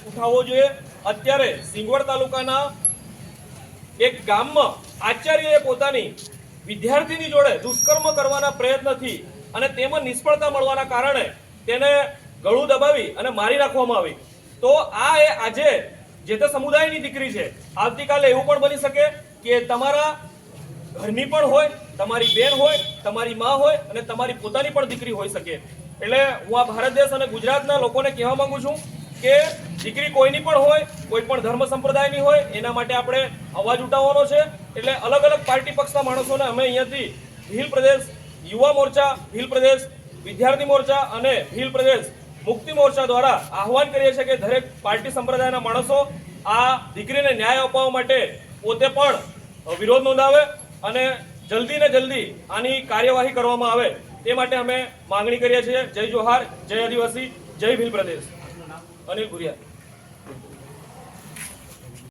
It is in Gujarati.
ઉઠાવવો જોઈએ। અત્યારે સિંગવડ તાલુકાના એક ગામમાં આચાર્યએ પોતાની વિદ્યાર્થીની જોડે દુષ્કર્મ કરવાના પ્રયત્નથી અને તેમાં નિષ્ફળતા મળવાના કારણે તેને ગળું દબાવી અને મારી નાખવામાં આવી। તો આ એ આજે જે તે સમુદાયની દીકરી છે। આવતીકાલે એવું પણ બની શકે કે તમારા ઘરની પણ હોય, તમારી બેન હોય, તમારી માં હોય અને તમારી પોતાની પણ દીકરી હોઈ શકે। એટલે હું આ ભારત દેશ અને ગુજરાતના લોકોને કહેવા માંગુ છું કે દીકરી કોઈની પણ હોય, કોઈ પણ ધર્મ સંપ્રદાયની હોય, એના માટે આપણે અવાજ ઉઠાવવાનો છે। એટલે અલગ અલગ પાર્ટી પક્ષના માણસોને અમે અહીંયાથી ભીલ પ્રદેશ યુવા મોરચા, ભીલ પ્રદેશ વિદ્યાર્થી મોરચા અને ભીલ પ્રદેશ મુક્તિ મોરચા દ્વારા આહવાન કરીએ છીએ કે દરેક પાર્ટી સંપ્રદાયના માણસો આ દીકરીને ન્યાય અપાવવા માટે પોતે પણ વિરોધ નોંધાવે અને જલ્દી ને જલ્દી આની કાર્યવાહી કરવામાં આવે તે માટે અમે માંગણી કરીએ છીએ। જય જોહાર, જય આદિવાસી, જય ભીલ પ્રદેશ। અનિલ ભુરિયા।